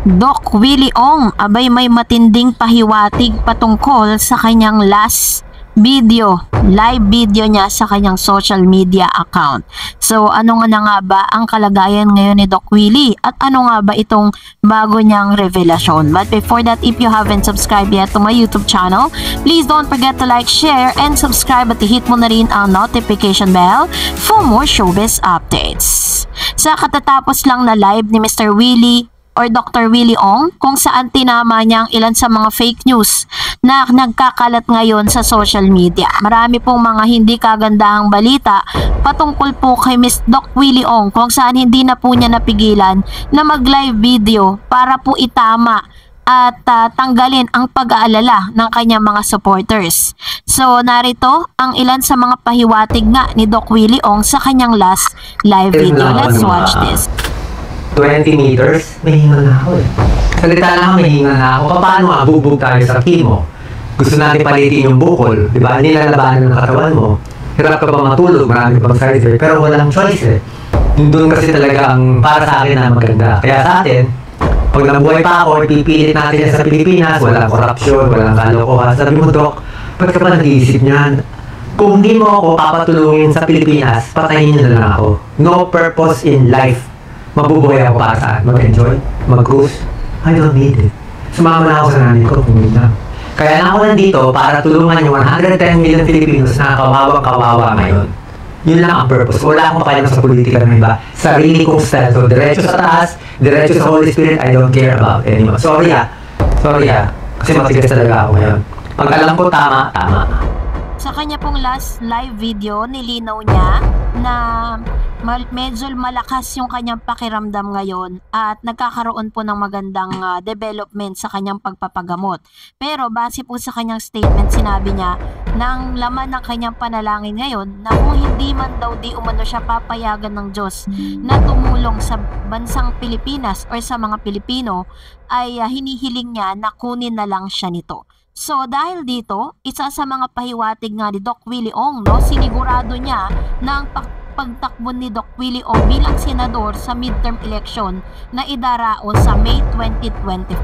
Doc Willie Ong, abay may matinding pahiwatig patungkol sa kanyang last video, live video niya sa kanyang social media account. So ano nga na nga ba ang kalagayan ngayon ni Doc Willie at ano nga ba itong bago niyang revelasyon? But before that, if you haven't subscribed yet to my YouTube channel, please don't forget to like, share, and subscribe at i-hit mo na rin ang notification bell for more showbiz updates. Sa katatapos lang na live ni Mr. Willie or Dr. Willie Ong, kung saan tinama niya ang ilan sa mga fake news na nagkakalat ngayon sa social media. Marami pong mga hindi kagandahang balita patungkol po kay Miss Doc Willie Ong, kung saan hindi na po niya napigilan na mag-live video para po itama at tanggalin ang pag-aalala ng kanyang mga supporters. So narito ang ilan sa mga pahiwatig nga ni Doc Willie Ong sa kanyang last live video. Let's watch this. 20 meters, may hinga na ako eh. Salita lang, may hinga na ako. Paano nga, bubog tayo sa chemo? Gusto natin palitin yung bukol, di ba? Nilalabanan ng katawan mo. Hirap ka pa matulog, marami pang surgery, pero walang choice eh. Doon kasi talaga ang para sa akin na maganda. Kaya sa atin, pag nabuhay pa ako, ipipilit natin yan sa Pilipinas, walang korupsyon, walang kalokohan. Sabi mo, Doc, ba't ka pa nag-iisip niyan? Kung hindi mo ako papatulungin sa Pilipinas, patayin niyo na lang ako. No purpose in life. Mabubuhay ako para saan? Mag-enjoy? Mag-cruise? I don't need it. Sumama na ako sa nanay ko, kung lang. Kaya na ako nandito para tulungan yung 110 million Filipinos na kawawang-kawawa ngayon. Yun lang ang purpose. Wala akong pakialam sa politika ng iba. Sarili kong style. So, diretso sa taas, diretso sa Holy Spirit, I don't care about anyone. Sorry ah. Kasi matigas talaga ako ngayon. Pag alam ko tama, tama. Sa kanya pong last live video, nilinaw niya na medyo malakas yung kanyang pakiramdam ngayon at nagkakaroon po ng magandang development sa kanyang pagpapagamot. Pero base po sa kanyang statement, sinabi niya na ang laman ng kanyang panalangin ngayon na kung hindi man daw di umano siya papayagan ng Diyos na tumulong sa bansang Pilipinas or sa mga Pilipino, ay hinihiling niya na kunin na lang siya nito. So dahil dito, isa sa mga pahiwatig nga ni Doc Willie Ong, sinigurado niya na ang pagtakbo ni Doc Willie Ong bilang senador sa midterm election na idaraos sa May 2025.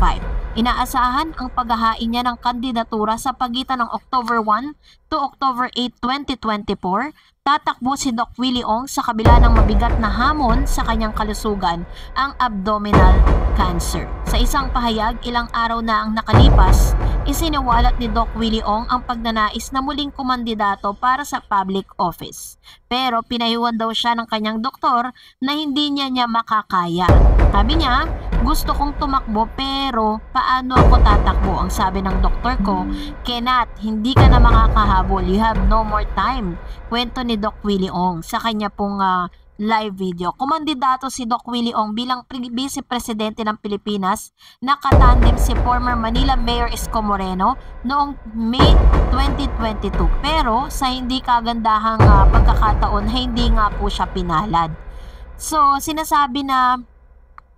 Inaasahan ang paghahain niya ng kandidatura sa pagitan ng October 1 to October 8, 2024. Tatakbo si Doc Willie Ong sa kabila ng mabigat na hamon sa kanyang kalusugan, ang abdominal cancer. Sa isang pahayag, ilang araw na ang nakalipas, isiniwalat ni Doc Willie Ong ang pagnanais na muling kumandidato para sa public office. Pero pinayuhan daw siya ng kanyang doktor na hindi niya makakaya. Sabi niya, gusto kong tumakbo pero paano ako tatakbo? Ang sabi ng doktor ko, cannot, hindi ka na makakahabol, you have no more time. Kwento ni Doc Willie Ong sa kanya pong live video. Kumandidato si Doc Willie Ong bilang Vice Presidente ng Pilipinas, nakatandem si former Manila Mayor Isko Moreno noong May 2022. Pero sa hindi kagandahang pagkakataon, hindi nga po siya pinalad. So sinasabi na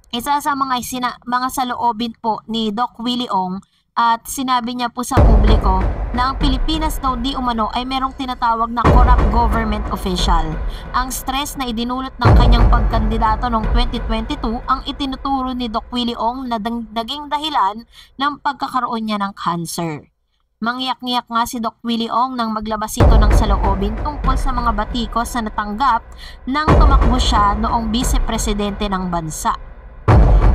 isa sa mga saloobin po ni Doc Willie Ong, at sinabi niya po sa publiko na ang Pilipinas daw di umano ay merong tinatawag na corrupt government official. Ang stress na idinulot ng kanyang pagkandidato noong 2022 ang itinuturo ni Doc Willie Ong na naging dahilan ng pagkakaroon niya ng cancer. Mangyak-ngyak nga si Doc Willie Ong nang maglabas ito ng saloobin tungkol sa mga batikos na natanggap nang tumakbo siya noong vice-presidente ng bansa.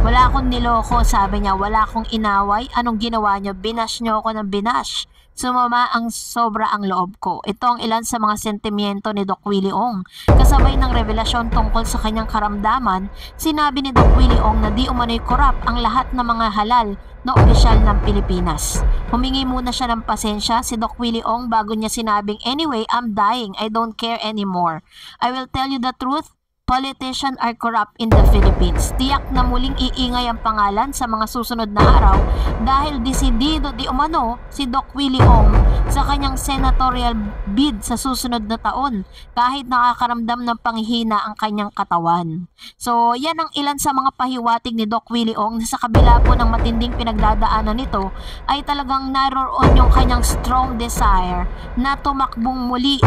Wala akong niloko, sabi niya, wala akong inaway. Anong ginawa niyo? Binash niyo ako ng binash. Sumama ang sobra ang loob ko. Ito ang ilan sa mga sentimiento ni Doc Willie Ong. Kasabay ng revelasyon tungkol sa kanyang karamdaman, sinabi ni Doc Willie Ong na di umano'y korap ang lahat ng mga halal na opisyal ng Pilipinas. Humingi muna siya ng pasensya si Doc Willie Ong bago niya sinabing, anyway, I'm dying. I don't care anymore. I will tell you the truth. Politicians are corrupt in the Philippines. Tiyak na muling iingay ang pangalan sa mga susunod na araw dahil desidido di umano si Doc Willie Ong sa kanyang senatorial bid sa susunod na taon kahit nakakaramdam ng panghihina ang kanyang katawan. So yan ang ilan sa mga pahiwatig ni Doc Willie Ong na sa kabila po ng matinding pinagdadaanan nito ay talagang naroon yung kanyang strong desire na tumakbong muli,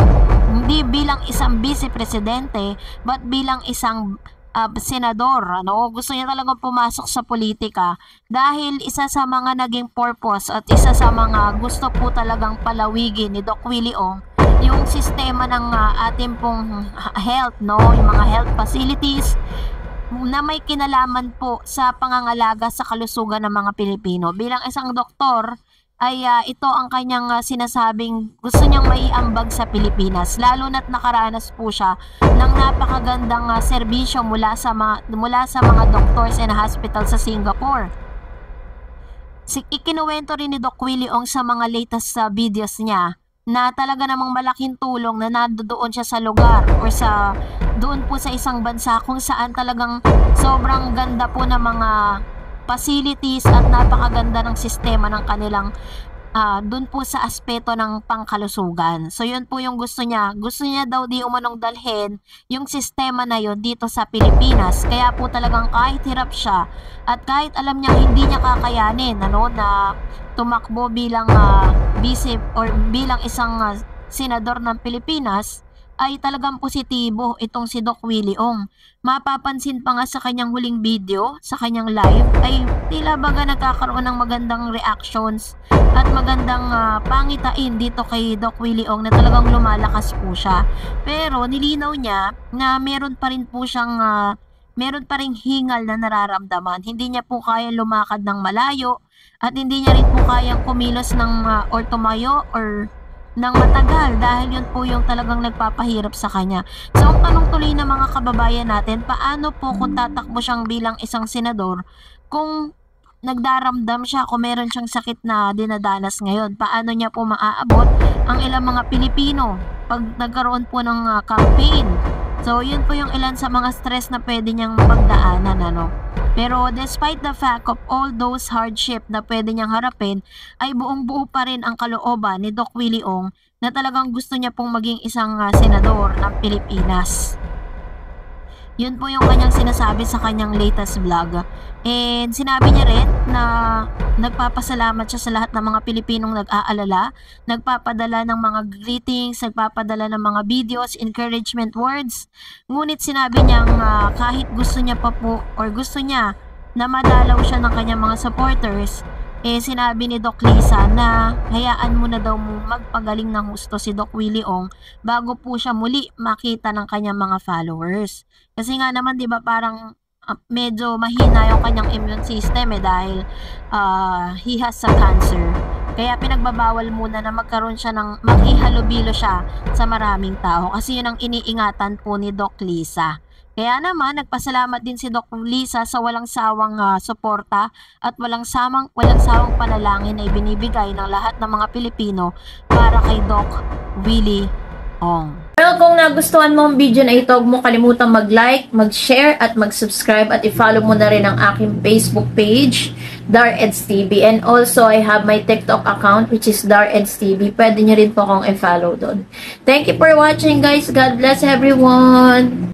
hindi bilang isang vice-presidente but bilang isang senador, ano, gusto niya talagang pumasok sa politika dahil isa sa mga naging purpose at isa sa mga gusto po talagang palawigin ni Doc Willie Ong yung sistema ng ating pong health, no, yung mga health facilities na may kinalaman po sa pangangalaga sa kalusugan ng mga Pilipino. Bilang isang doktor, ay ito ang kanyang sinasabing gusto niyang maiambag sa Pilipinas, lalo na't nakaranas po siya ng napakagandang serbisyo mula sa mga doctors and hospital sa Singapore. Ikinuwento rin ni Doc Willie Ong sa mga latest videos niya na talaga namang malaking tulong na nandoon siya sa lugar or doon po sa isang bansa kung saan talagang sobrang ganda po ng mga facilities at napakaganda ng sistema ng kanilang doon po sa aspeto ng pangkalusugan. So yun po yung gusto niya. Gusto niya daw di umanong dalhin yung sistema na yun dito sa Pilipinas. Kaya po talagang kahit hirap siya at kahit alam niya hindi niya kakayanin na tumakbo bilang vice or bilang isang senador ng Pilipinas, ay talagang positibo itong si Doc Willie Ong. Mapapansin pa nga sa kanyang huling video, sa kanyang live, ay tila baga nagkakaroon ng magandang reactions at magandang pangitain dito kay Doc Willie Ong na talagang lumalakas po siya. Pero nilinaw niya na meron pa rin hingal na nararamdaman. Hindi niya po kaya lumakad ng malayo at hindi niya rin po kayang kumilos or tumayo or ng matagal dahil yun po yung talagang nagpapahirap sa kanya. So ang tanong tuloy ng mga kababayan natin, paano po kung tatakbo siyang bilang isang senador kung nagdaramdam siya, kung meron siyang sakit na dinadanas ngayon, paano niya po maaabot ang ilang mga Pilipino pag nagkaroon po ng campaign? So yun po yung ilan sa mga stress na pwede niyang pagdaanan, Pero despite the fact of all those hardship na pwede niyang harapin, ay buong-buo pa rin ang kalooban ni Doc Willie Ong na talagang gusto niya pong maging isang senador ng Pilipinas. Yun po yung kanyang sinasabi sa kanyang latest vlog. And sinabi niya rin na nagpapasalamat siya sa lahat ng mga Pilipinong nag-aalala, nagpapadala ng mga greetings, nagpapadala ng mga videos, encouragement words. Ngunit sinabi niyang kahit gusto niya pa po or gusto niya na madalaw siya ng kanyang mga supporters, sinabi ni Doc Lisa na hayaan mo na daw magpagaling ng husto si Doc Willie Ong bago po siya muli makita ng kanyang mga followers. Kasi nga naman 'di ba parang medyo mahina yung kanyang immune system dahil he has a cancer. Kaya pinagbabawal muna na magkaroon siya ng makihalubilo siya sa maraming tao kasi yun ang iniingatan po ni Doc Lisa. Kaya naman, nagpasalamat din si Doc Lisa sa walang sawang suporta at walang sawang panalangin na ibinibigay ng lahat ng mga Pilipino para kay Doc Willie Ong. Well, kung nagustuhan mo ang video na ito, huwag mo kalimutang mag-like, mag-share, at mag-subscribe, at i-follow mo na rin ang aking Facebook page, Dareds TV. And also, I have my TikTok account, which is Dareds TV. Pwede nyo rin po akong i-follow doon. Thank you for watching, guys. God bless everyone!